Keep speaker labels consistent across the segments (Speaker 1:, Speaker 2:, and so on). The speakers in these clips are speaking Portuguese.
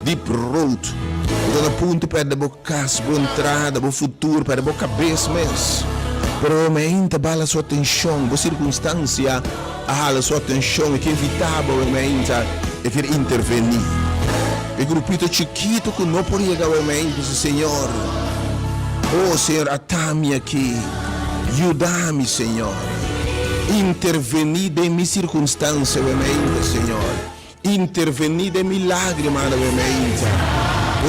Speaker 1: deep road. Dona punto para a boca entrada, o futuro para a boca cabeça mesmo. Pero ainda bala sua atenção, a circunstância a sua atenção e que evitava ainda é que intervenir. E grupito chiquito que não podia chegar ao Senhor. Oh Senhor, atame aqui, ajuda-me, Senhor. Intervenir em minha circunstância, Senhor. Intervenir em milagre, mano,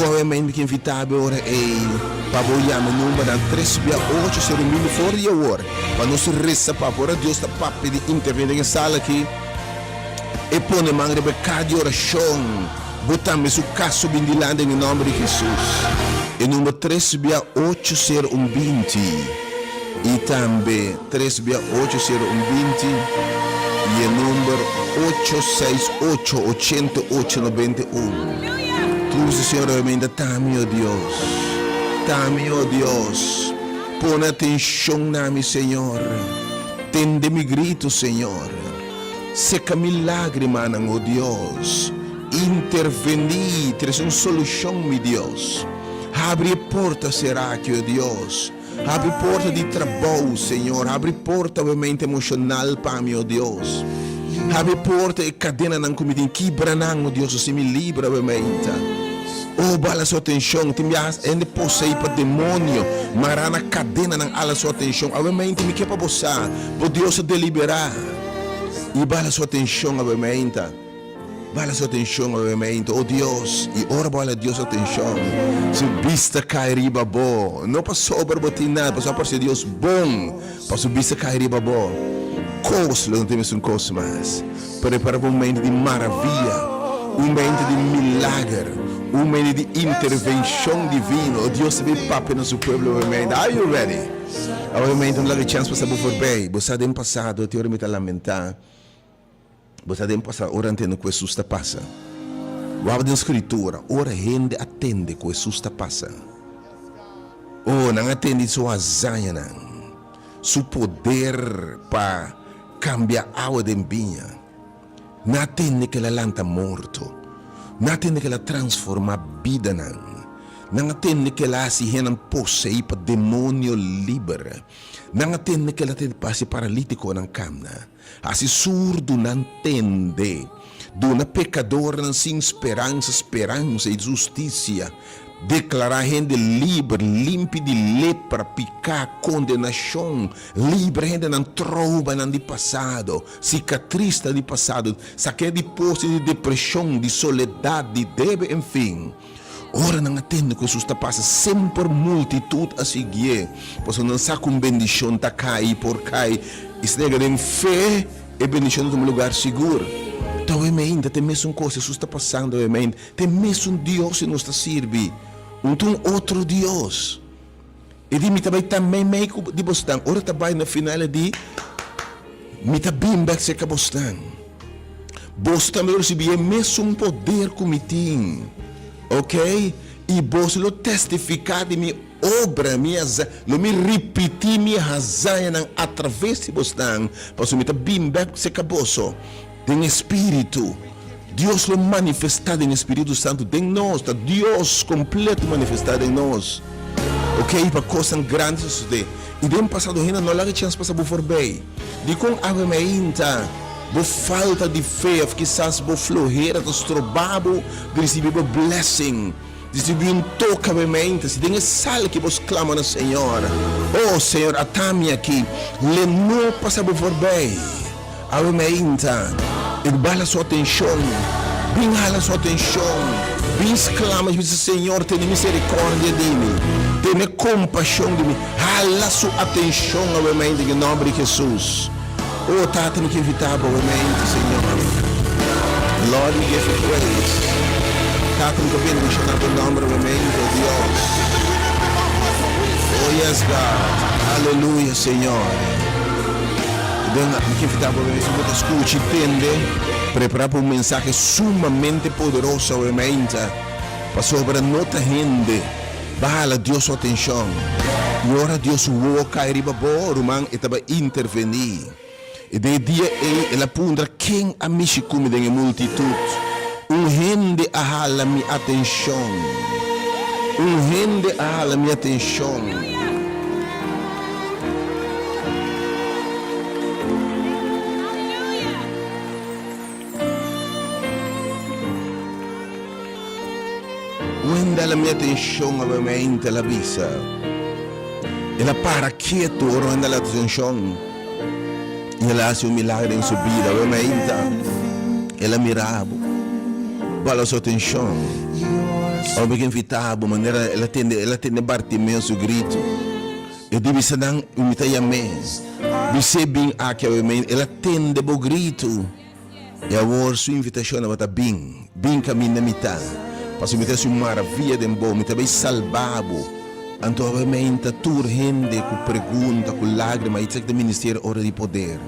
Speaker 1: obviamente que invitava ora para boiar no número 368 ser um mil fora de hora para não se resta para fora Deus está para pedir intervenir em sala aqui e põe manga de pecado de oração botamos o caso bindilando em nome de Jesus e número 368 ser um 20 e também 368 ser um 20 e o número 868 8891. Tu, Senhor, ainda tame, ó Deus. Tame, ó Deus. Põe atenção na mim, Senhor. Tende mi grito, Senhor. Seca milagre, mano, ó Deus. Intervenir, traz uma solução, meu Deus. Abre porta, será que, ó Deus. Abre porta de trabalho, Senhor. Abre porta, obviamente, emocional para mim, ó Deus. Abre porta e cadena não comida quebra não, Deus, se me livra, obviamente. Oh, bala sua atenção, te me ainda possui para demônio, marana cadena não ala sua atenção, obviamente me quer para você, por Deus se deliberar. E bala sua atenção, obviamente. Bala sua atenção, obviamente, oh Deus, e ora bala Deus sua atenção. Se vista cai riba bo, não passou para botar nada, passou para ser Deus bom, passou vista cai riba bo. Coisa, não temos um coisa mais. Prepara um momento de maravilha, um momento de milagre, um momento de intervenção divina. Oh Deus se vê papo no seu povo, obviamente. Are you ready? Obviamente, não dá chance para saber por bem. Você tem passado, te oramos a lamentar. Você tem passado, ora entendo que isso está passando. O abre da escritura, ora rende, atende que isso está passando. Oh, não atende sua zanha, não. Seu poder para cambiar a água de vinha. Não atende que ela lanta morto. Não atende que ela transforma a vida. Não atende que ela se rena possuir para demônio livre. Não atende que ela te passe paralítico na cama. Assim surdo não entende. Dona pecador não sem esperança e justiça. Declarar gente livre, limpe de lepra, picar, condenação, livre gente não trova não de passado, cicatriz de passado, saque de posse de depressão, de soledade, deve, enfim. Ora não atende que isso está passando, sempre multitude a seguir, pois não sabe com bendição está cai por cai, isso nega de fé e bendição de um lugar seguro. Então, ainda tem mesmo coisa, isso está passando, tem mesmo Deus que nos serve. Outro Deus. E de mim também meio de Boston. Ora também na final de me também vai ser que Boston. Boston eu recebi mesmo poder como tem, ok? E Boston lo testificar de minha obra, lo me repetir minha razão através de Boston. Para me também vai ser que Boston tem espírito. Deus lo manifestado em Espírito Santo em nós, tá? Deus completo manifestado em nós, ok? Para coisas grandes suceder. E no passado ainda não há chance para por bem. De com a ainda, por falta de fé, quizás por florreira, dos trabalhos, de receber blessing, de receber toque obviamente. Se tem sal que vos clama no Senhor, oh Senhor, atame aqui, le não passa por bem, obviamente. E bala sua atenção, bem hala sua atenção, bem exclama, diz Senhor, tenha misericórdia de mim, tenha compaixão de mim, hala sua atenção, obviamente, em nome de Jesus. Oh, tá, tem que evitar, obviamente, Senhor. Lord, we give you praise. Tá, tem que bendicionar o nome, obviamente, de Deus. Oh, yes, God. Aleluia, Senhor. Que estava escute, entende? Preparar para um mensagem sumamente poderoso, obviamente, para sobre a nossa gente. Bala Deus sua atenção. E ora Deus o cair riba borman e tava intervenir. E de dia ela pundra quem a mishi come da multitude. rende a minha atenção. Rende a minha atenção. Rende a minha atenção a mente la visa. Ela para quieto, rende a atenção. E ela hace milagre em sua vida, mente. Ela mirava. Vale a sua atenção. Ao me invitava, maneira ela tende Bartimeu seu grito. Eu disse se não imita yame. Você bem aqui ela tende o grito. E agora sua invitação é bem caminho na metade. Para me ter sua maravilha de bom, me também salvado. Então obviamente tu rende com pergunta, com lágrima, e do ministério hora de poder.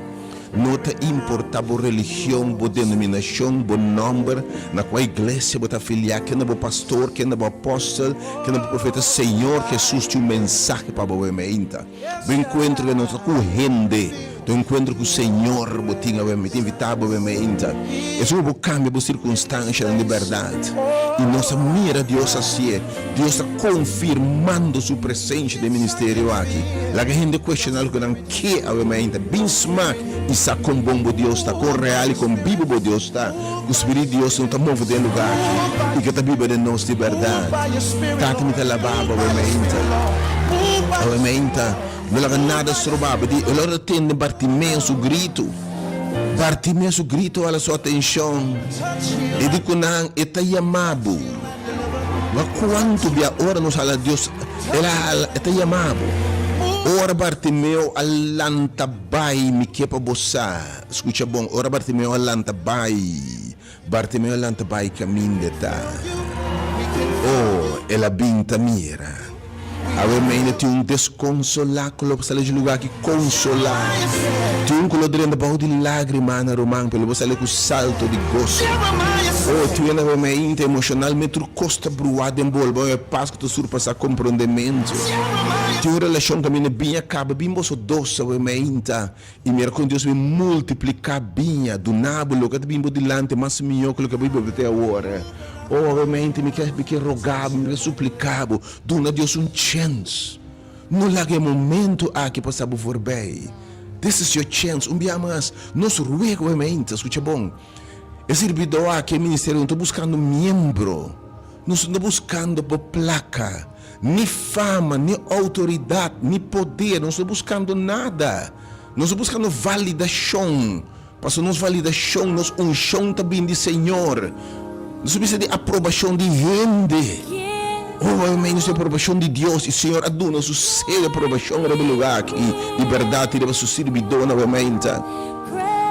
Speaker 1: Não te importa a religião, a denominação, o nome, na qual a igreja está afiliada, quem é o pastor, quem é o apóstolo, quem é o profeta. Senhor Jesus tem mensagem para o mente. O encontro que nós correndo, o encontro com o Senhor, o tinha invitado a mente. Isso é um cambio de circunstância na liberdade. E nossa mira Deus assim, Deus está confirmando sua presença do ministério aqui. La gente questiona algo que a mente, bem smack, e está com bom Deus está, com real e com bíblia Deus está. O Espírito de Deus não está movendo de lugar aqui. E que a Bíblia de nós de verdade. Tata me te lavava a mente. Não há nada sobrável. Ela atende Bartimeu seu grito. Bartimeu seu grito a sua atenção. E digo não, está chamado. Mas quanto via ora nos fala Deus, ela está chamado. Ora Bartimeu alantabai me quepa bossa. Escuta bom, ora Bartimeu alantabai. Bartimeu alantabai caminho de tá. Oh, ela binta mira. Avem tem um desconsolar, colo para de lugar que consolar. Tem um colo dentro da de lágrima na romã, pelo você com salto de gosto. Oh, tu ainda vai emocionalmente costa bruada em bolbo, é paz que tu surpassa compreendimento. Tem uma relação que me bem acaba, bem moço doce, e me com Deus me multiplicar bem, do nábulo que bem dilante, mas melhor que o que Bíblia até agora. Oh, obviamente, me quer rogar, me quer suplicar, dona Deus chance. Não largue momento aqui para saber for bem. This is your chance. Dia mais, nós ruego, obviamente, escuta bom. Esse servidor aqui, ministério, não estou buscando membro. Não estou buscando placa, nem fama, nem autoridade, nem poder. Não estou buscando nada. Não estou buscando validação. Para nós validação, nós unção também de Senhor. Nós precisamos de aprovação de gente. Oh, menos de aprovação de Deus. E Senhor, aduna o selo de aprovação do lugar aqui. De verdade, de seu servidor novamente.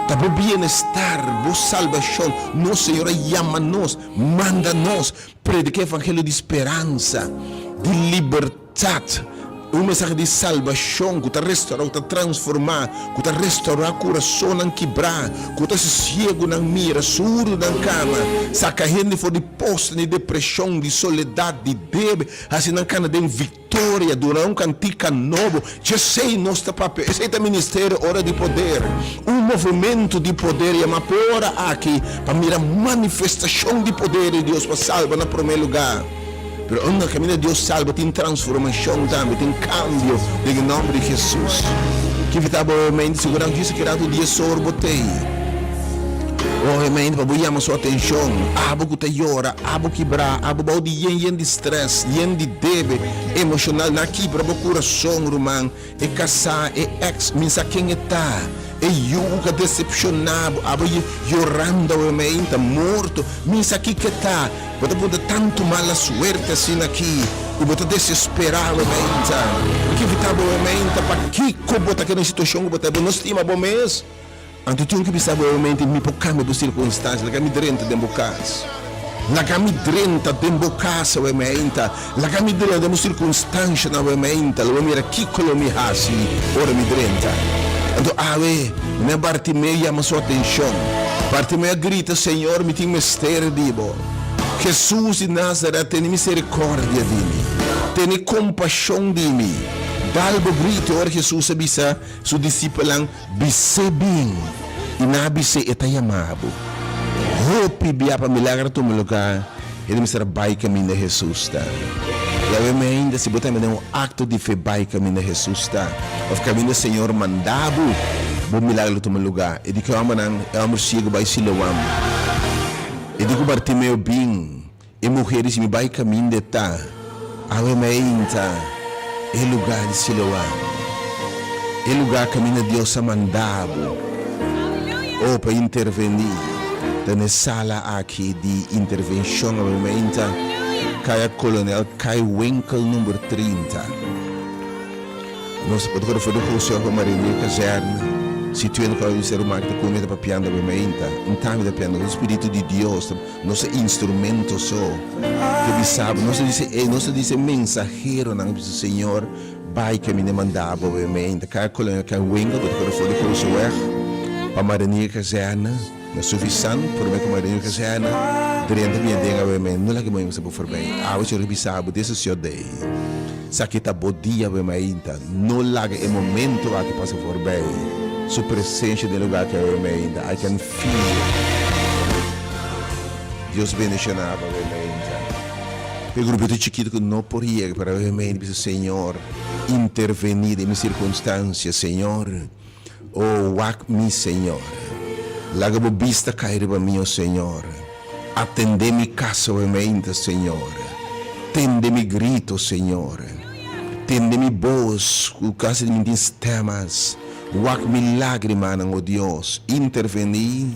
Speaker 1: Tá bom bem-estar, boa salvação. Nosso Senhor chama-nos, manda-nos. Predica o evangelho de esperança, de liberdade. Um mensagem de salvação que está restaurar, que está transformar, que está restaurar o coração não quebrar, que está cego na mira, surdo na cama, saca gente fora de posto, de depressão, de soledade, de débito, assim na cana de vitória, durante um cantico novo. Já sei nosso papel, esse é o ministério, hora de poder, um movimento de poder, e uma hora aqui, para mirar manifestação de poder de Deus, para salvar no primeiro lugar. Pero onde caminho de Deus salva, tem transformação também, tem cambio, em nome de Jesus. Que está obviamente segurando isso que era do dia sorbotei. Obviamente, para chamar sua atenção, abo que te llora, abo quebrar, abo de yen de stress, yen de debe emocional, na quebra o coração, romano, e casar, e ex, minha quem está. E yuga decepcionado, abo chorando, obviamente, morto, minha aqui que está. Você pode tanto mala suerte assim aqui, e você desesperado, obviamente. Que está, obviamente, para que como você quer na situação, você não estima bom mês. Então, tinha que pensar, obviamente, me por cambio de circunstâncias, la cami drenta de bocas. La cami drenta de bocas, obviamente. La cami drenta de circunstâncias, obviamente. La mira que colo me hasi, ora me drenta. Então, me Bartimeu chama sua atenção. Bartimeu grita, Senhor, me tem mistério dibo. Jesus de Nazaré, tem misericórdia de mim. Tem compaixão de mim. Dalbo grito, ora Jesus avisa, seu discípulo, bise bem. E na bise eta chamado. hope bia para milagre tu lugar. Ele me será bai caminho de Jesus, tá? E eu ainda se botar um acto de fé bai caminho de Jesus, tá? O caminho do Senhor mandado, bom milagre tu lugar. E de que eu amo chego bai Siloam. E de que Bartimeu bem, e mulheres me bai caminho de tá. Eu ainda é lugar de Siloam. É lugar caminho de Deus mandado. Ou para intervenir. Da sala aqui de intervenção no momento, Caia Coronel Kai Winkel número 30. Nós podemos fazer o curso com Marinha Caserna, situando com o ser humano que comenta para piano no momento, time da piano, o Espírito de Deus, nosso instrumento só, que sabe, nós diz mensageiro não do Senhor, vai que me mandava no momento, Caia Coronel Kai Winkel, podemos fazer o curso para Marinha Caserna. Na suficiente por me como eu quero na durante minha denga bem não lá que eu vou for bem eu já revisava desse seu day saqueta bodia bem ainda não lá que é momento lá que passa for bem sua presença no lugar que eu ainda I can feel Deus bendicionava bem ainda o grupo de chiquito que não podia para eu ainda Senhor intervenir em minhas circunstâncias Senhor walk me Senhor Laga bo vista cair para mim, Senhor. Atende mi caso mente, Senhor. Tende mi grito, Senhor. Tende mi voz, o caso de mis temas. Wak mi lágrima, oh Deus. Interveni.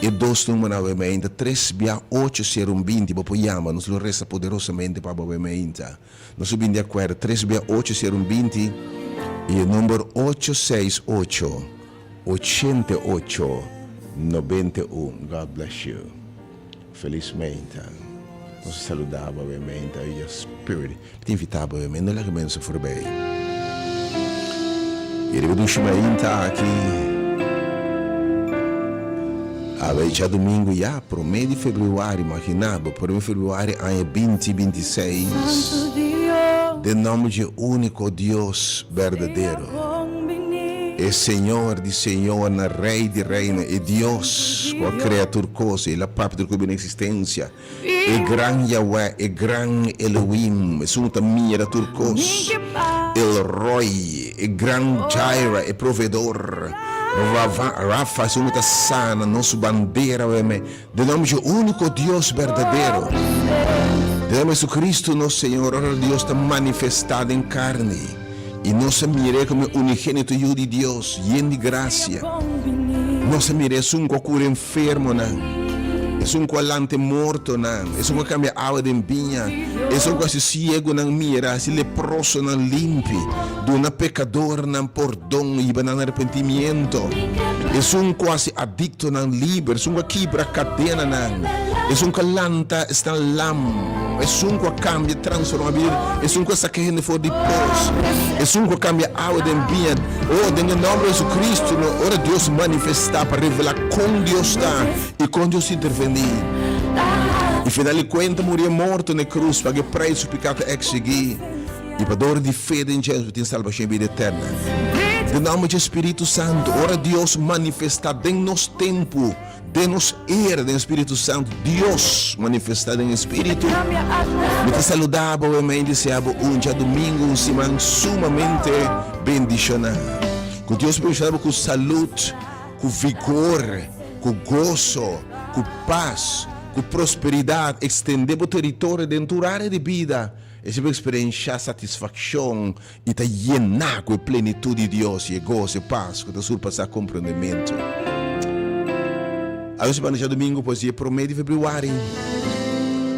Speaker 1: E dos números mente. 368 bo poiamo. Nos lo resta poderosamente para bo mente. Nós subimos de acordo. 368 e o número 868 88 91. God bless you. Felizmente. Nós saludava, obviamente, e o Spirit. Te invitava, obviamente, não é que menos se for bem. E ele veio está aqui. Já domingo, já, por mês de fevereiro, imaginava, por mês de fevereiro, ano 2026. De nome de único Deus verdadeiro. É Senhor de Senhor, Rei de Reino, é Deus, com a criatura coisa, e a própria da existência. É grande Yahweh, é grande Elohim, é sunta minha da turcos. El Roy, é grande Jaira, é provedor. Rafa, é sunta sana, nossa bandeira, de nome de único Deus verdadeiro. De nome de Jesus Cristo, nosso Senhor, ora Deus está manifestado em carne. E nossa mire como unigênito de Deus, lleno de graça. Nossa mire é um cura enfermo, é um colante morto, é um cambia água de empinha, é um quase ciego, mira, se leproso, limpe, de uma pecador, perdão e arrependimento. É um quase adicto, livre, é um quebra cadena, é um calanta, está lam. É um que cambia, transforma a vida. É um que está querendo for depois. É um que cambia a água de empinha. Em nome de Jesus Cristo, ora Deus manifestar para revelar como Deus está e como Deus intervenir. E final de contas, morreu morto na cruz para que preço o pecado exigir. E para dor de fé em Jesus, tem salvação e vida eterna. Em nome do Espírito Santo, ora Deus manifestar em nosso tempo. Denos era do Espírito Santo, Deus manifestado em Espírito. Me te saludava, e deseava dia domingo, uma semana sumamente bendicionada. Que Deus bendicionava com saúde, com vigor, com gozo, com paz, com prosperidade, estender o território dentro da área de vida. E se experienciar satisfação e te llenar com a plenitude de Deus, e gozo e paz, que te surpassa compreendimento. A semana de domingo, pois é por mês de fevereiro.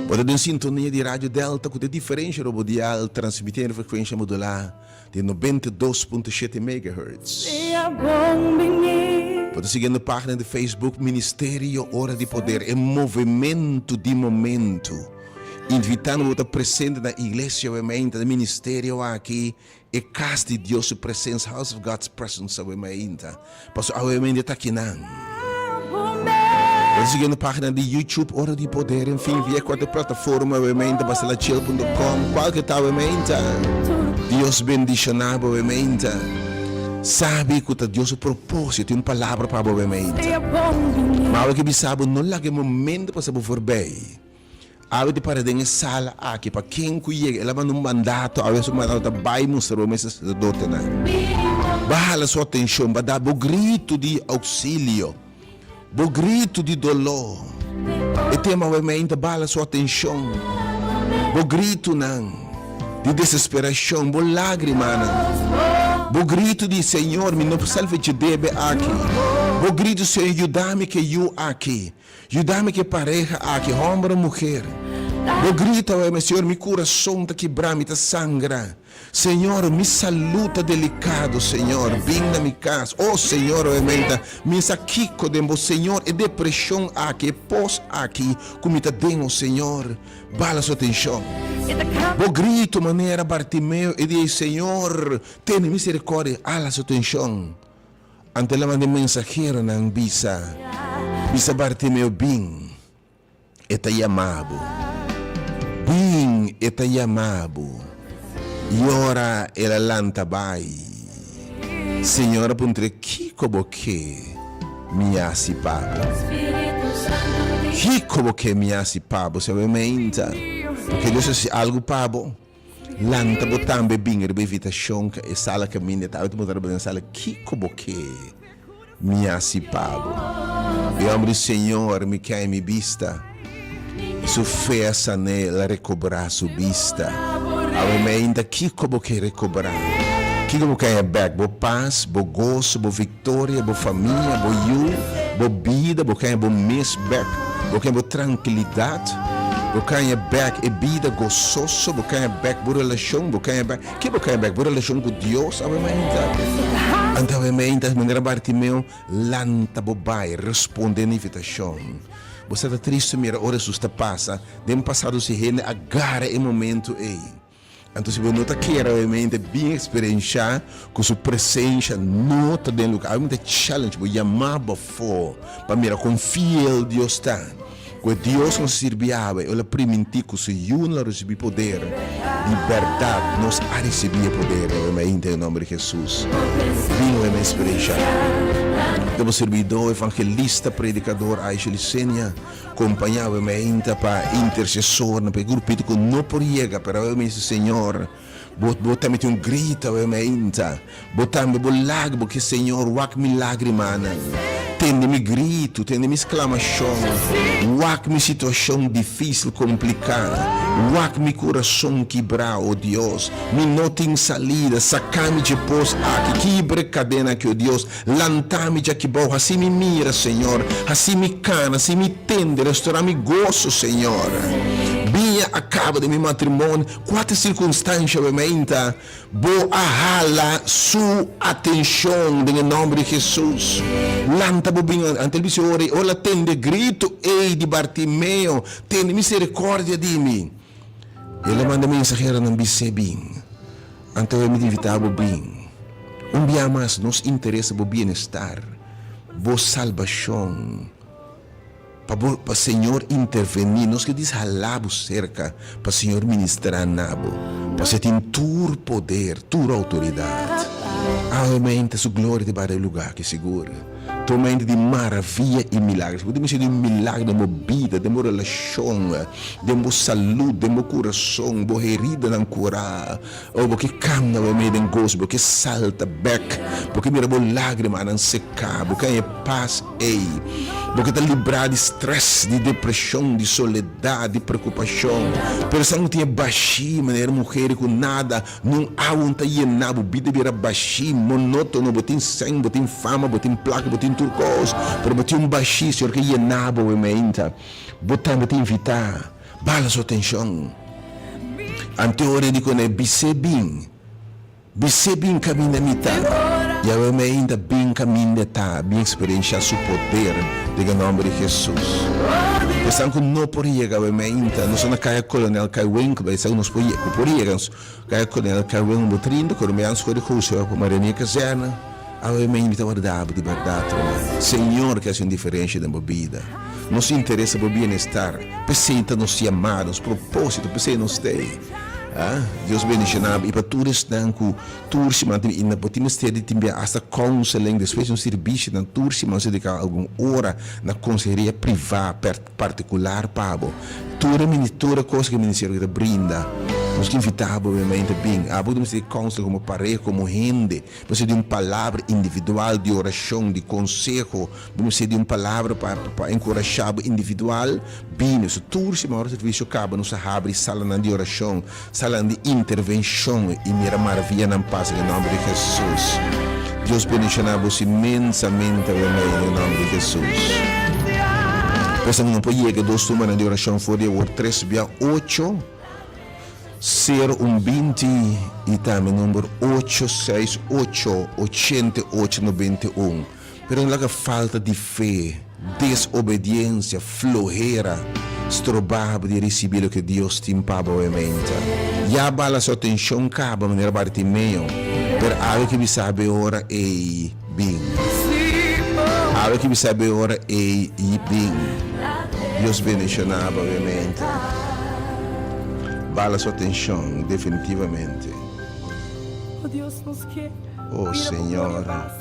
Speaker 1: Pode ter sintonia de rádio Delta, com a diferença radial, transmitindo frequência modular de 92.7 MHz. Pode seguir na página de Facebook Ministério Hora de Poder, é movimento de momento. Invitando você presente na igreja, obviamente, no ministério aqui, e casa de Deus, sua presença, House of God's Presence, obviamente. Pastor, obviamente, está aqui não. Pode seguir na página de YouTube, Hora de Poder, enfim, via qualquer plataforma, obviamente, bastelachil.com, qualquer tal, obviamente. Deus bendicionado, obviamente. Sabe que Deus o propósito, tem uma palavra para obviamente. Maar we saben non lage momento para saber voorbij. Ave de para dentro sala aqui para quem cuide, ela manda mandato, a vezes mandato vai mostrar o mês sacerdote na. Bahala sua atenção, para dar o grito de auxílio, o grito de dolor. E tema realmente bahala sua atenção, o grito não, de desesperação, o lágrima não, o grito de Senhor, me não salve de debe aqui, o grito Senhor, ajuda-me que eu aqui, ajuda-me que pareja aqui, homem ou mulher. O grito meu Senhor, meu coração está quebrado, está sangra. Senhor, me saluta delicado, Senhor, vem na minha casa. Oh, Senhor, realmente, me saquico de meu Senhor, e depressão aqui, pós aqui, como está dentro, Senhor, bala sua atenção. O grito, maneira, Bartimeu, e diz, Senhor, tenha misericórdia, ala sua atenção. Ante la mande mensageiro na bisa Bartimeu, bem, eta yamabo. Bing eta yamabo. E ora ela lanta bai. Senhora puntre kiko boke miasi pabo. Kiko boke miasi pabo, se menta. Porque Deus é algo pabo. Lanta botambe bing rebevita shonka e sala caminha tá muito mudar bem sala kiko boke miasi pabo. E homem Senhor me cai me vista. Su festa nela recobrar sua vista. Ainda que como que recobrar. Que como que é back, bo paz, bo gozo, bo vitória, bo família, bo you, bo vida, bo que é bo mês back, bo que é bo tranquilidade, bo que é back e vida gozoso, bo que é back bo relação, bo que é back, que bo que é back bo relação com Deus, ainda maneira Bartimeu lanta bo bai responder na invitação. Você está triste, mira, hora susta passa, dem passado se rende, agarra o momento aí. Então, se você não está querendo realmente bem experienciar com sua presença, nota dentro do lugar, há muita challenge, vou chamar para mira, confia em Deus está. Quando Deus nos serviava, ele permitiu que o Senhor nos recebia poder, liberdade, nós a receber poder, realmente, em nome de Jesus. Vinha uma experiência. Devo servidor, evangelista, predicador, Aisha Licenia, acompanhava-me ainda para intercessor, para grupito que não podia, para o Senhor, botame um grito, botame bolag, porque Senhor, wak milagre, mana. Tende-me grito, tende-me exclamação, wak-me situação difícil, complicada, wak-me coração quebrar, oh Deus, me não tem salida, saca-me de pós aqui, quebre cadena que, oh Deus, lanta-me de aqui bom, assim me mira, Senhor, assim me cana, assim me tende, restaurar-me gozo, Senhor. Binha acaba de meu matrimônio, quatro circunstâncias, realmente, vou ahala sua atenção, em nome de Jesus. Lanta bobinho, ante il Signore, ora tende grito, ei di Bartimeo, tende misericórdia di mim. Ele manda mensageiro não bise bem. Ante eu me invitava bem. Dia mais nos interessa o bem-estar, a salvação. Para o Senhor intervenir, nós que diz halabo cerca, para o Senhor ministrar nabo, para você ter tur poder, tur autoridade. Aumenta sua glória de para o lugar que segura. Tormenta de maravilha e milagres. Podemos ser de milagre de minha vida, de minha relação, de minha saúde, de meu coração, de herida não curar. Ou porque camna o meio de gozo, porque salta back, porque mira a lágrima não secar, porque é paz ei, porque está livrado de estresse, de depressão, de soledade, de preocupação. Pensar não tinha baixinho, maneira mulher com nada, não há um taienar, a vida vira baixinho, monótono, botem sangue, botem fama, botem placa, botem turcos, pero botem baixinho, senhor que llenava o mente, botem invitar, bala sua atenção. Ante hora de quando é bise bem caminho da mitad. E eu me ainda bem caminho da tá, bem experienciar seu poder, em nome de Jesus. Pensam que não podia chegar a ainda, não só na caia coronel cai wenk, mas não podia caia coronel cai wenk botrindo, quando me anso de curso para Maria Caserna, eu me ainda verdade, de verdade, Senhor que é diferente da vida. Nos interessa o bem-estar, precisa nos chamar, nos propósitos, precisa nos ter. Deus bendicionava. E para todos que tursi mantém e na potimos ter de também hasta counseling, depois um serviço na tursi mas dedicar alguma hora na conselheria privada particular pabo. Toda coisa que o ministério da brinda. Nós que invitava obviamente bem. Podemos ter counseling como pareja, como gente. Você de uma palavra individual de oração, de conselho. Vamos ter de uma palavra para encorajar o individual. Bem, isso tursi mas o serviço acaba nos abre sala de oração, sala de intervenção e mira maravilha na paz em nome de Jesus. Deus bendicionamos imensamente em nome de Jesus. Pensamos não pode chegar dois turmas de oração fora o 3 dia 8 020 e também número 868 8891. Pero não há falta de fé, desobediência, flojera. Strobabo de receber o que Deus te impava obviamente. Já bala sua atenção caba maneira Bartimeu, per algo que me sabe ora é bem. Algo que me sabe ora é bem. Deus bendicionava obviamente. Bala sua atenção definitivamente.
Speaker 2: Oh Deus nos quer.
Speaker 1: Oh Senhora.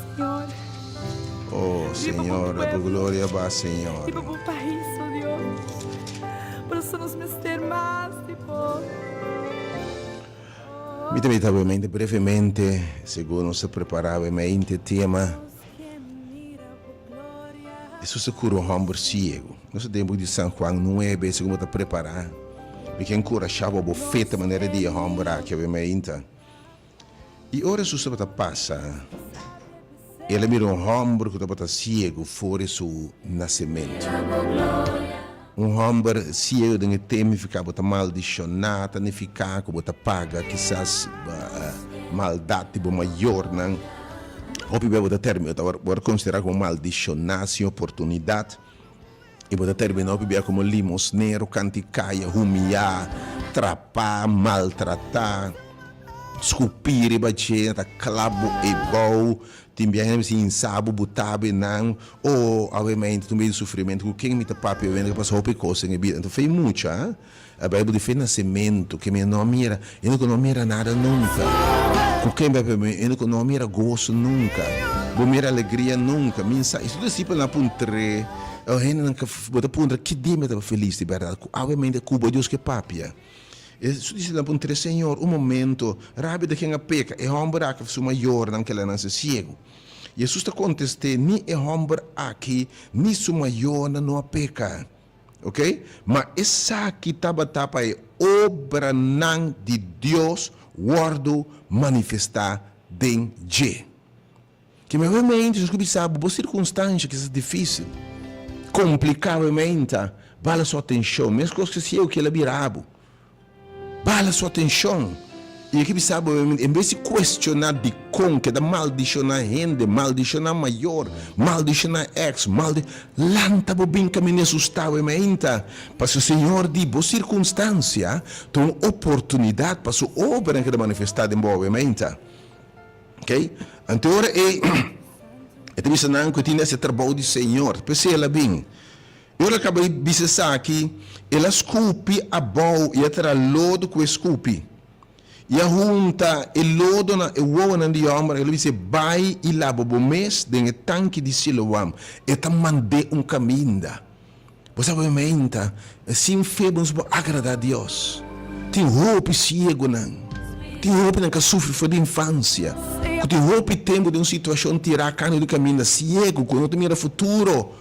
Speaker 1: Oh Senhora, por glória va Senhor.
Speaker 2: E para o país, oh Deus. Para nos mister mais, tipo.
Speaker 1: Obviamente, brevemente, segundo se preparava o tema, isso se cura um homem cego. Nós temos de São Juan 9, segundo se preparar, porque encorajava a feita maneira de homem que obviamente. E ora isso se passa, ele mira um homem que estava cego fora seu nascimento. Um homem cego de tempo ficava maldicionado, nem ficava como paga, quizás maldade maior, não? Ou bem termino, agora considerar como maldicionado, sem oportunidade, e bem terminar como limosneiro, canticaia, humilhar, trapar, maltratar, esculpir, bater, clavo e bom. Também se insabo, butabe, não, ou obviamente também de sofrimento, com quem me tá papi, eu venho passar outra coisa em vida. Então fez muito, a Bíblia de nascimento, que me não mira, eu não mira nada nunca. Com quem eu não mira gosto nunca, não mira alegria nunca. Isso discípulo na puntre, eu ainda não bota puntre, que dia me estava feliz de verdade. Obviamente Cuba Deus que papia. Isso disse na puntre, Senhor, momento, rápido quem a peca, é homem que foi maior naquela nasce cego. Jesus está contestando, ni é homem aqui, ni su maior não a peca. Ok? Mas essa aqui estava tapa é obra não de Deus, guardo manifestar dentro de. Que obviamente, Jesus sabe, por circunstância que é difícil, complicavelmente, vale a sua atenção, mesmo que se eu que ele virabo. Bala sua atenção. E aqui sabe, em vez de questionar de que da maldicionar gente, maldicionar maior, maldicionar ex, lanta bem caminho assustado e menta. Para o Senhor diz, por circunstância, tem uma oportunidade para sua obra que é manifestada em boa menta. Ok? Então, agora é disse não que tinha esse trabalho do Senhor. Pensei ela bem. Eu acabei de dizer aqui, ela esculpe a boa e ela lodo com esculpe. E a junta, o lodo na o de homem, ele disse, vai e lava o mês dentro do tanque de Siloam. E tá mandei caminho. Você obviamente, assim febemos para agradar a Deus. Tem roupa cego, não. Tem roupa que sofre foi de infância. Tem roupa tempo de uma situação tirar carne do caminho cego, quando não mira futuro.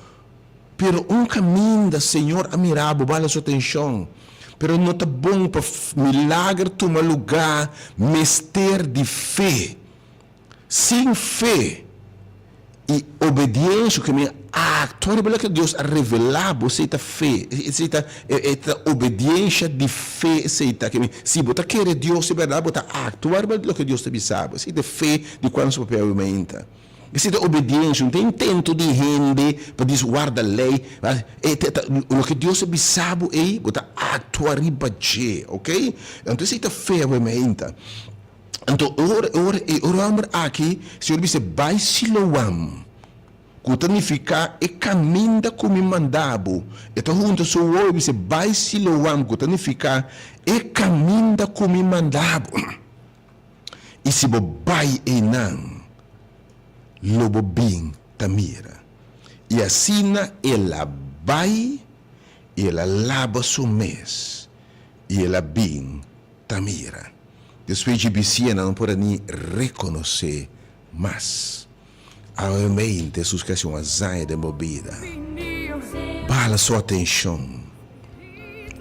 Speaker 1: Pero caminho da Senhor admirável, vale a sua atenção. Pero não está bom para milagre tomar lugar, mister de fé. Sem fé e obediência, que me actuar que Deus a revelar, você está fé, você está obediência de fé, você está que se você quer Deus, se verdade, você actuar pelo que Deus te sabe, você tem fé de quando seu papel aumenta. Você tem obediência, não tem intento de gente para desguardar a lei. O que Deus sabe é você actuar e bater, ok? Então você tem fé aumenta. Então, ora aqui, o Senhor disse, vai Siloam. Kutanificar e caminha como me mandava. Então, junto ao oi, você vai Siloam, kutanificar e caminha como me mandava. E se vai e não, lobo bem tamira. E assim ela vai, ela lava seu mês, e ela bem tamira. Depois de Bicina não pode nem reconhecer mais. Realmente, Jesus quer uma zaia de movida. Bala sua atenção.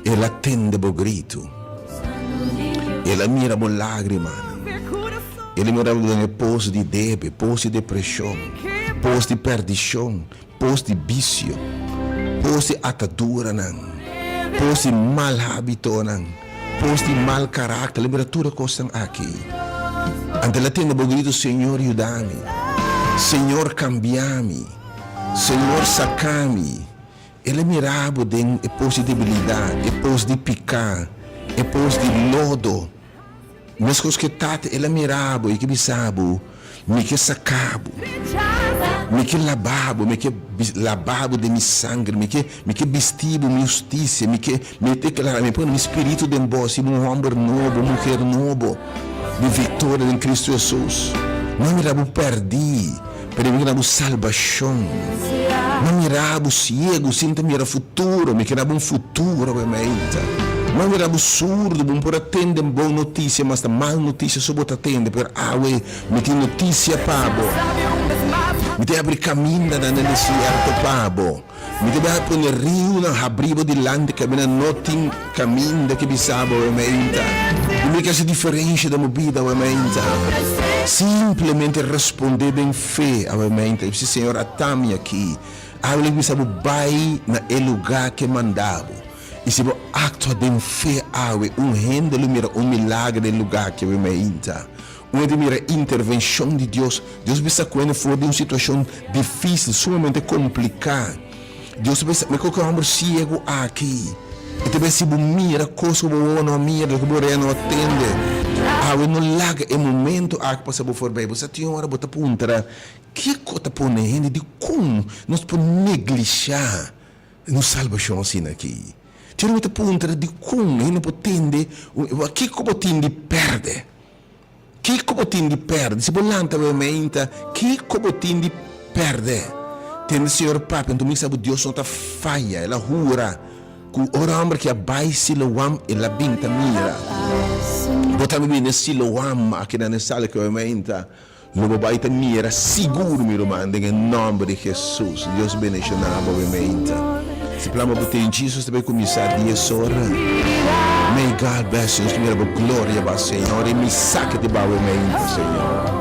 Speaker 1: Ela atende o grito. Ela mira a lágrima. Ela mira o poço de débito, poço de depressão, poço de perdição, poço de vício, poço de atadura, poço de mal hábito, poço de mal caráter. Ela mira tudo que estão aqui. Ante ela atende o grito, Senhor, ajuda-me. Senhor, cambia-me. Senhor, saca-me. Ele mirava de possibilidade, depois de picar, depois de lodo. Mas coisas que tate, ele mirava e que bisabo, me que sacabo, me que lavabo de mi sangue, me que vestido, mi justiça, me põe mi espírito de voz, um homem novo, mulher novo, de vitória em Cristo Jesus. Não mirava perdi. Pero mirava salvação. Não mirava cego, sinta mirar futuro, me mirava futuro, obviamente. Não mirava surdo, não por atender boa notícia, mas a má notícia só pode atender. Pero me tem notícia, pabo. Me tem abrir caminho na deserto, pabo. Me tem abrir no rio, na abrigo de lande, que não tem caminho que bisabo, obviamente. E me quer diferente da minha vida, obviamente. Simplesmente responder em fé, obviamente. Eu disse, Senhor, atame aqui. Eu disse, vai na lugar que mandava. E se eu acto de fé, rende um milagre no lugar que eu me entra. Uma intervenção de Deus. Deus pensa quando for de uma situação difícil, sumamente complicada. Deus pensa, me coloca um homem cego aqui. E também se mira coisa como não mira, como não atende. Eu não larga o momento que passa por bem. Você tem uma hora bota punta. Que coisa põe de como nós podemos negligenciar nos salvação assim aqui. Tira muita punta de como não pode entender. Que como tem de perde. Que como tem de perde. Se volanta realmente, que como tem de perde. Tem o Senhor Papa, então me sabe Deus não está falha, ela jura. Com o homem que abai Siloam, ela binta mira. Botamos bem nesse Siloam, aqui na sala que eu me lobo baita mira, seguro, meu irmão, em nome de Jesus. Deus bendiga na obviamente. Se plama botar em Jesus, também começar a 10 horas. May God bless you, que me glória para o Senhor, e me saque de obviamente, Senhor.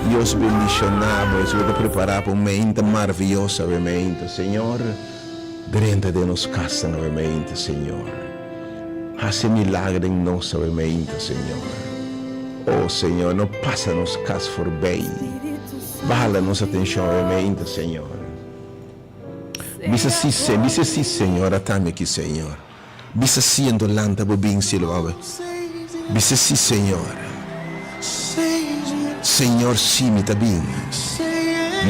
Speaker 1: Deus bendiga na obviamente, eu vou preparar para uma mente maravilhosa, obviamente, Senhor. Dentro de nos casa novamente, Senhor. Hace milagre em nós novamente, Senhor. Oh, Senhor, não passa nos casas por bem. Bala nossa atenção novamente, Senhor. Bisa sim, Senhor, atame aqui, Senhor. Bisa sim, andolanta, bobinho, silva. Bisa sim, Senhor. Senhor, sim, me tá bem.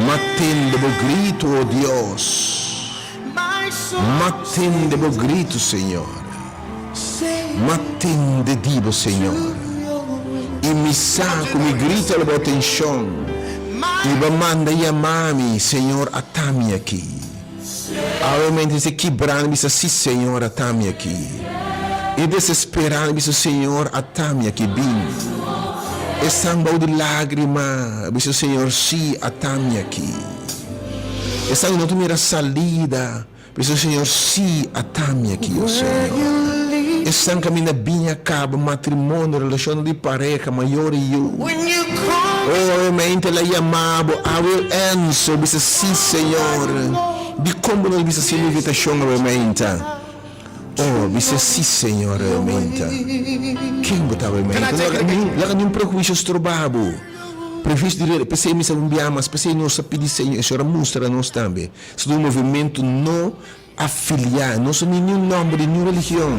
Speaker 1: Matendo o grito, oh Deus. Matende o grito, Senhor. Matende divo, Senhor. E me saco, me grita a atenção. E me manda chamar-me, Senhor, atame aqui. Realmente se quebrando, me diz, sim, Senhor, atame aqui. E desesperado, me diz, Senhor, atame aqui, bem. E samba de lágrima, me diz, Senhor, sim, atame aqui. E samba não mira salida. Pero Senhor, sim, atame aqui, oh Senhor. Estão caminhando bem a cabo, matrimônio, relação de pareja, maior e eu. Obviamente, ela chamava, I will answer, disse sim, Senhor. De como não disse sim, invitação, obviamente. Oh, disse sim, Senhor, obviamente. Quem botava, obviamente? Lá não prejuízo trombado. Prefiro dizer, pensei me sabia, mas pensei não sabia Senhor, a senhora mostra nós também. Se do movimento não afiliar, não sou nenhum nome de nenhuma religião.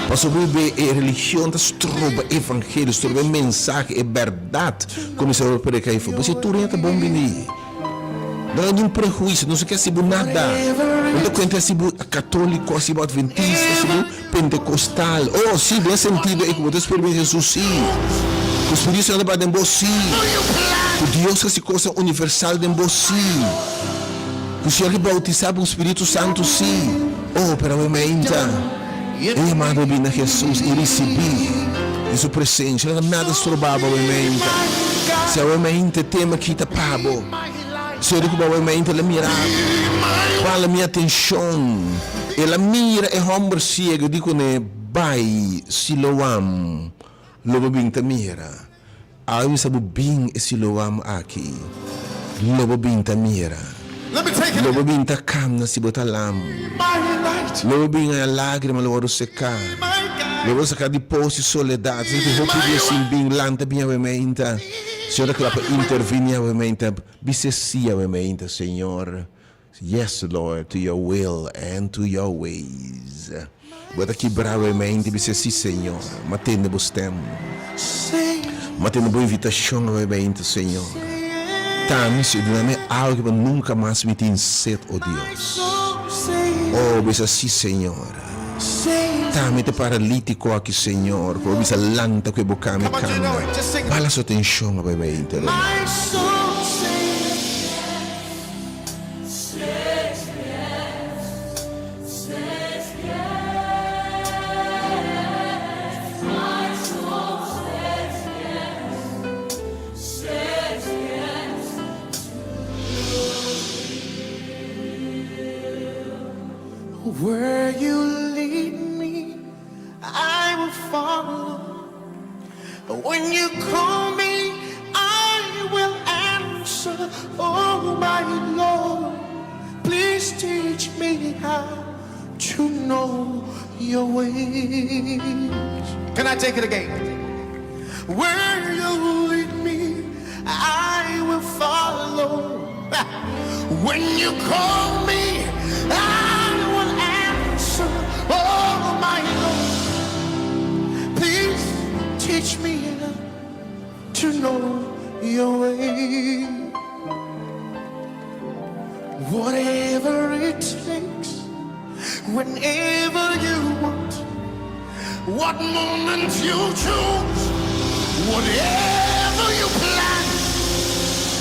Speaker 1: Mas sobre a religião, das tropas, evangelhos, tropas, mensagem, é verdade. Como se eu pregar e falou, você tu renta bom bem. Não é nenhum prejuízo, não se quer ser nada. Não conta se católico, se adventista, se pentecostal. Oh, sim, bem sentido aí que você experimenta Jesus, sim. O Espírito Santo vai dentro de você. O Deus que é coisa universal dentro de você. O Senhor que bautizar o Espírito Santo, sim. Oh, pero obviamente, eu amado bem a Jesus e recebi em sua presença. Não é nada estrobado, obviamente. Se obviamente tema que está pago. Senhor, que obviamente ele mira, fala minha atenção. Ela mira é homem cego, digo né, vai Siloam, lobo bem te mira. Aí sabe bem é Siloam aqui, lobo bem te mira. Lobo bem te camna se botar lam. Lobo bem a lágrima logo secar. Logo secar de posse soledade. Se tu podia assim bem lanta bem obviamente. Senhor, que para intervenir obviamente, bisesia obviamente, Senhor. Yes, Lord, to your will and to your ways. Bota quebrar obviamente, bisesi, Senhor. Matendo bustem. Matendo boa invitação obviamente, Senhor. Também se dá-me algo que nunca mais me tem sede, oh Deus. Oh, bisesi, Senhor. Também te paralítico aqui, Senhor. Por bisa lanta que boca me cama. Bala sua atenção, obviamente.
Speaker 3: Where you lead me, I will follow. When you call me, I will answer. Oh my Lord, please teach me how to know your ways. Can I take it again? Where you lead me, I will follow. When you call me, I will answer. Oh my Lord, please teach me to know your way. Whatever it takes, whenever you want, what moment you choose, whatever you plan.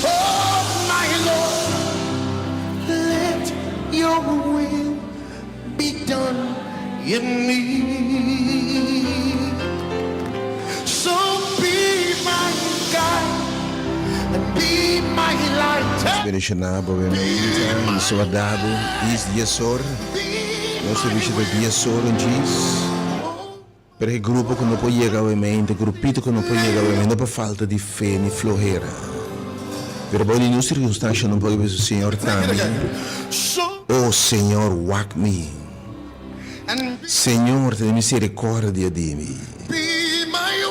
Speaker 3: Oh my Lord, let your will be done in me. So be my guide and be my light.
Speaker 1: Direcionado obviamente, suadado, is diasor. Nosso serviço de diasor diz. Perché il gruppo che non può llegar ovviamente, il gruppito che non può llegar ovviamente per falta di fede, di flojera. Per poi in nostre circostanze non può dire, Signor, tami. Oh, Signor, walk me. Signor, te misericordia di me.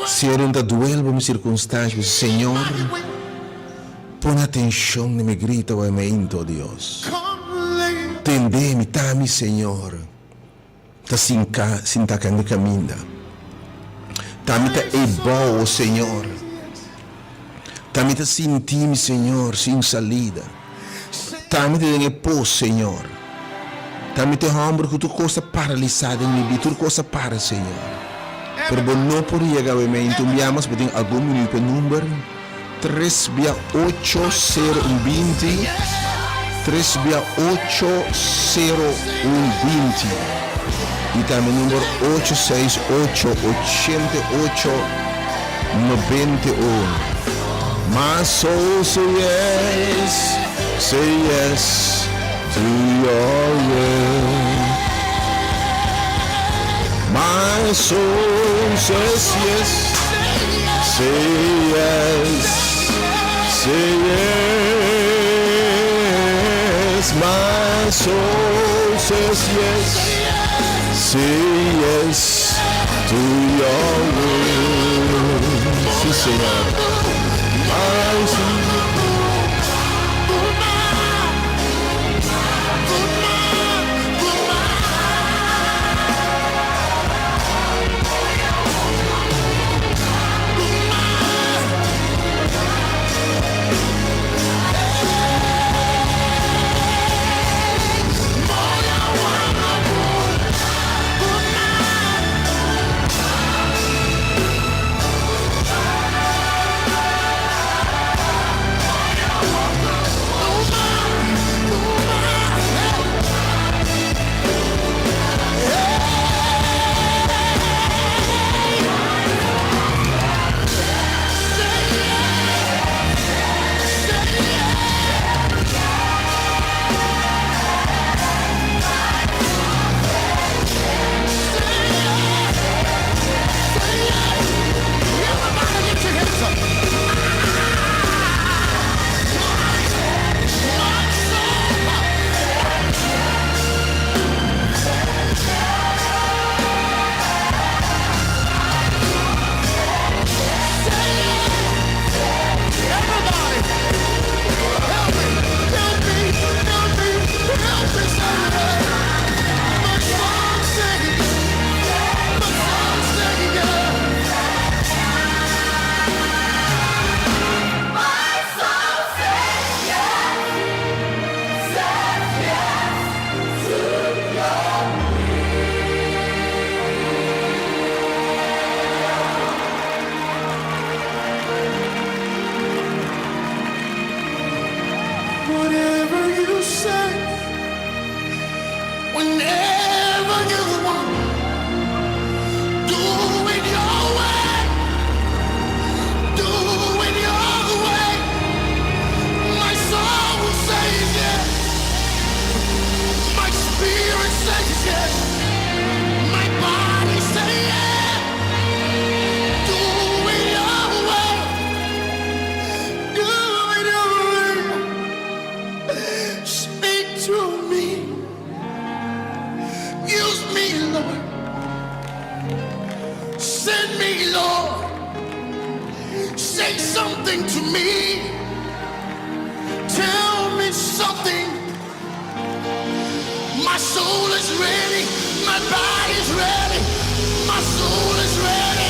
Speaker 1: Signor, non ti duele per le circostanze, Signor, pon atención en mi grito, ovviamente, oh Dios. Tendemi, tami, Signor. Ta sinta que caminha. Tamita é bom, Senhor. Tamita sentir-me, Senhor, sem salida. Tamita é pô, Senhor. Tamita é ombro que tu costa paralisada em minha vida, tu costa para, Senhor. Pero não por chegar ao momento, enviamos para ter algum minuto o número 3680120 3680120 e também o número 868-88-91. My soul say yes to your will. My soul says yes, say yes, say yes. My soul says yes. Say yes to your will. Sí, Señor. Ay, sí.
Speaker 3: say something to me. Tell me something. My soul is ready. My body's ready. My soul is ready.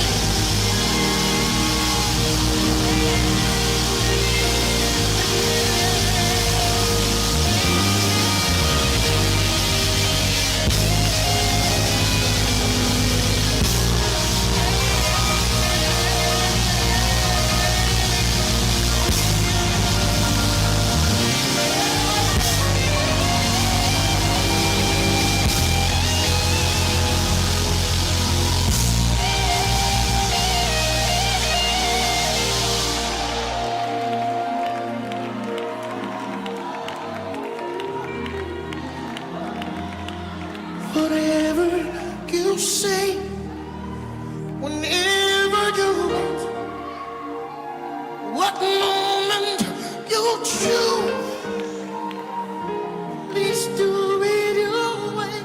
Speaker 3: Whatever you say, whenever you want, what moment you choose, please do it your way.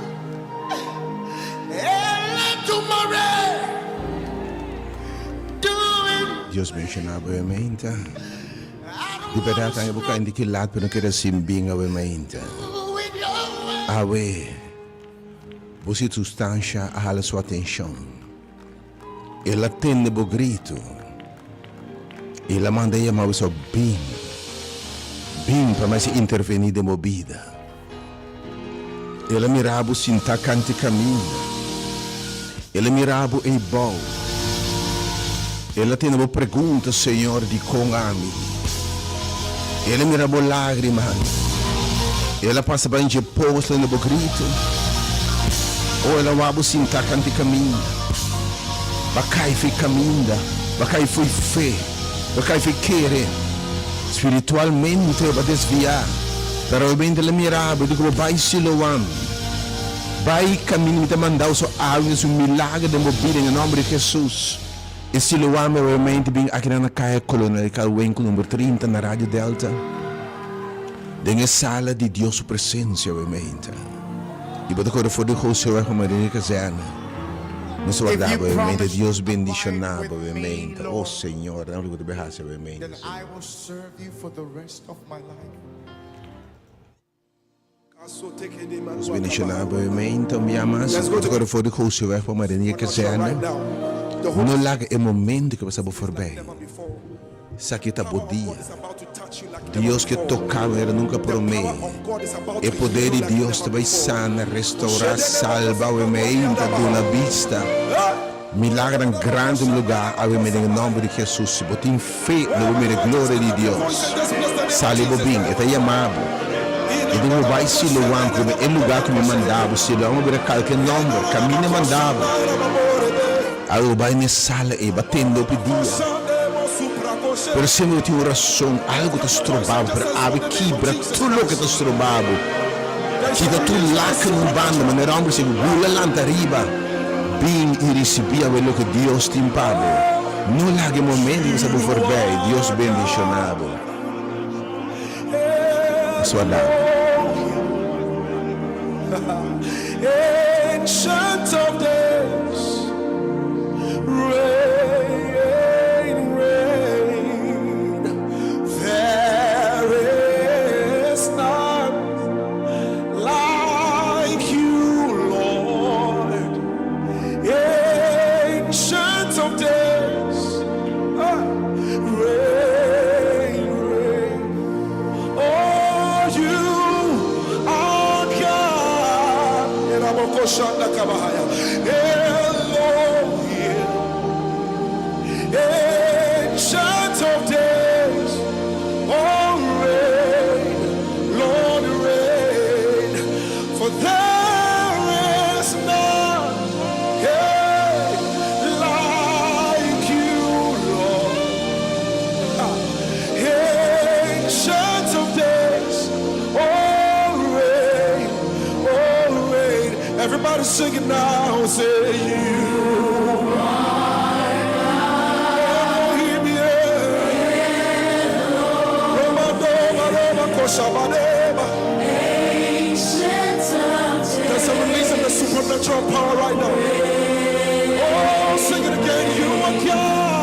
Speaker 3: And let tomorrow do it.
Speaker 1: Diyos mencionaba ovviamente. Liberata ang buka hindi kilat pero kira simbing ovviamente.
Speaker 3: Do it your way.
Speaker 1: Awe. Você substância a sua atenção. Ela atende o grito. Ela manda chamar o seu bem. Bem para mais intervenir de minha vida. Ela mirava o sinta cante caminho. Ela mirava o bom. Ela tem uma pergunta, Senhor, de com ami. Ela mirava lágrimas. Ela passa para encher povos no grito. O ela wabo sinta canti caminho. Bacai foi caminho. Bacai foi fé. Bacai foi querer. Espiritualmente vai desviar. Pero obviamente ela mirava. Digo, vai siloam. Vai caminho me te mandar o seu áudio. O milagre de mobília em nome de Jesus. E siloam obviamente bem aqui na caia colônia. Calwenco número 30 na Rádio Delta. Dengue sala de Deus presença obviamente. E bota agora for de host vai para Maria Casana. Nos guardava obviamente Deus bendicionava obviamente. Oh Senhor, não ligo de berraça obviamente.
Speaker 3: Then I will serve you for the rest of my life.
Speaker 1: Nos bendicionava obviamente. Mi amas. Bota agora for de host vai para Maria Casana. Não larga o momento que você vai for bem. Sakita podia. Deus que tocava era nunca promete. E poder de Deus te vai sanar, restaurar, salvar o mente de uma vista. Milagre grande no lugar, obviamente em nome de Jesus. Botem fé no nome da glória de Deus. Salibo bem, é te chamado. E digo, vai se loam, como é o lugar que me mandava. Se loam, eu qualquer nome, caminho mandava. Aí vai na sala e batendo o pedido. Pero se não tinha oração, algo te estrobava, para ave quebra tudo que te estrobava. Que da tu lá que não banda, mas era homem se gula lá arriba. Bem e recebia aquilo que Deus te impava. Não lá que momento que você for bem, Deus bendicionava. A sua dama.
Speaker 3: Ancient of days, reign, reign. There is none like you, Lord. Ancient of days, reign, reign. Oh, you are God. Shanda Kabahaya. Elohim, Ancient of days, oh reign, Lord reign, for there is none like you, Lord. Ancient of days, oh reign, oh reign. Everybody sing it now, say you are Elohim, There's a release of the supernatural power right now. Oh, sing it again, you are God.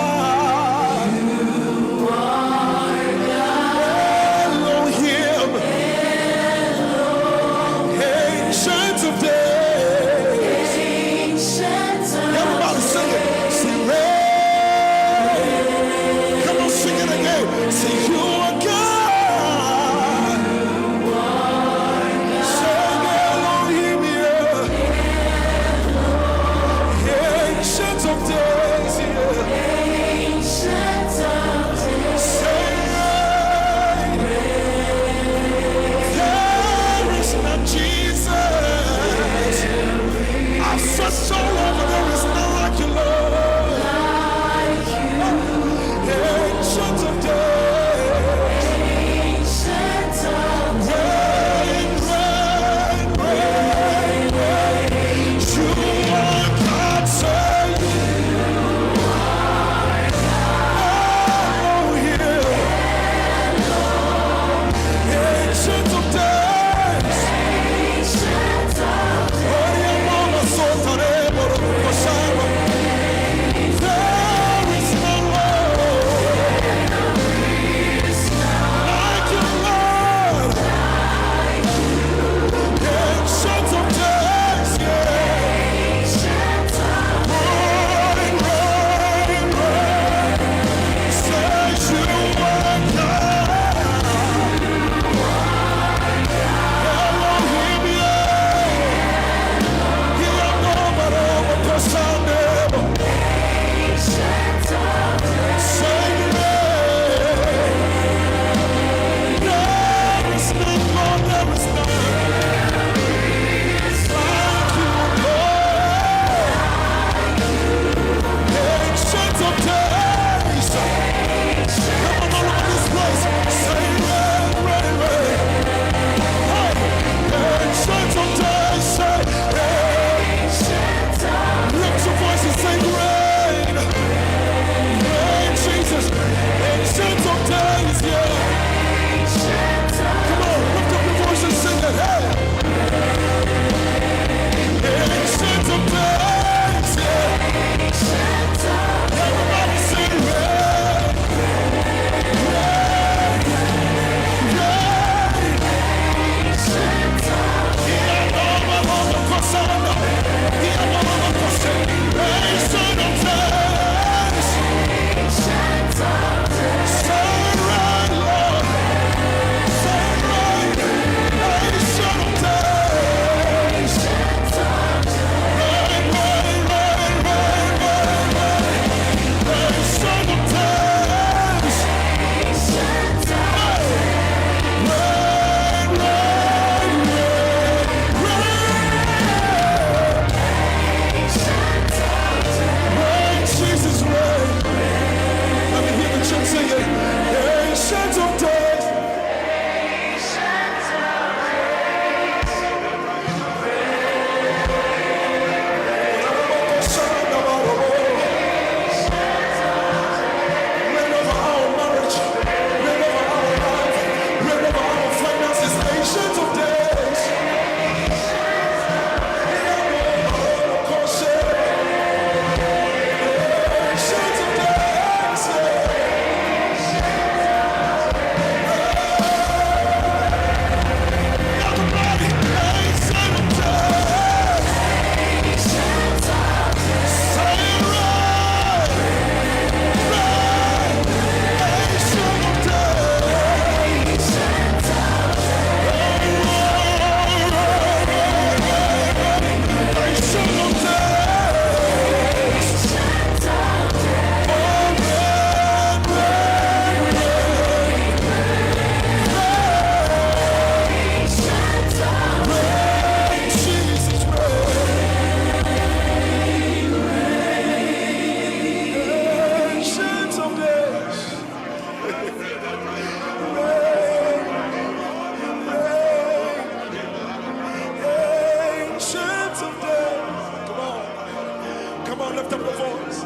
Speaker 3: lift up your voice.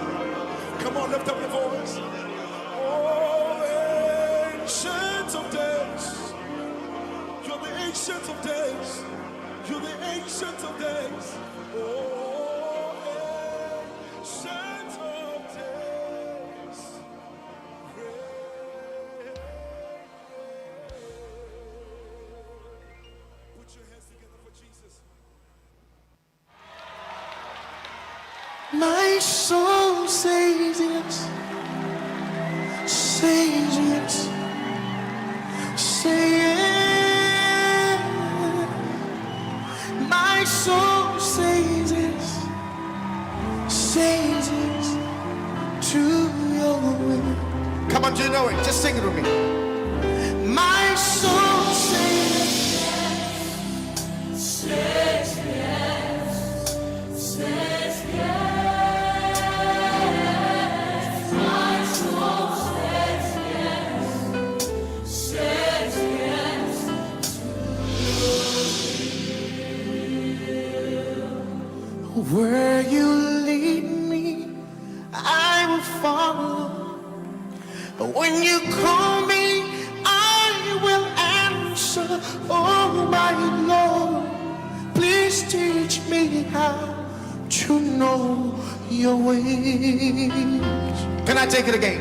Speaker 3: Come on, lift up your voice. Oh, ancient of days. You're the ancient of days. You're the ancient of days. Oh, ancient of days. Put your hands together for Jesus. My soul says yes, says yes, say yes. My soul says yes, says yes to your will. Come on, do you know it? Just sing it with me. My soul says yes, says yes, says yes. Where you lead me, I will follow. When you call me, I will answer. Oh my Lord, please teach me how to know your ways. Can I take it again?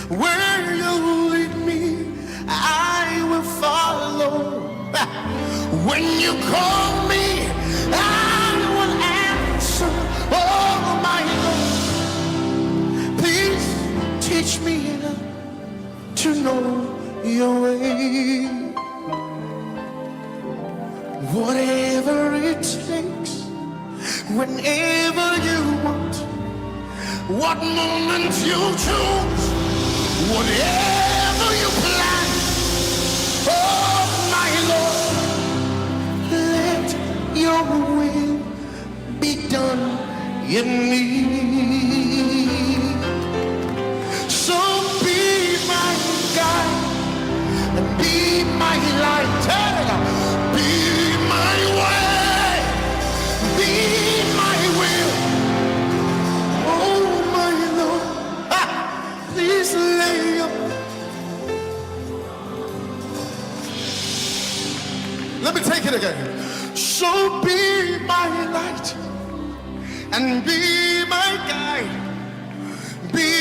Speaker 3: Where you lead me, I will follow. When you call me, I will answer. Oh my Lord, please teach me to know your way. Whatever it takes, whenever you want, what moment you choose, whatever you plan. Oh my Lord, let your will be done in me. So be my guide and be my light. Be my way, be my will. Oh my Lord, please lay your. Let me take it again. So be my light and be my guide. Be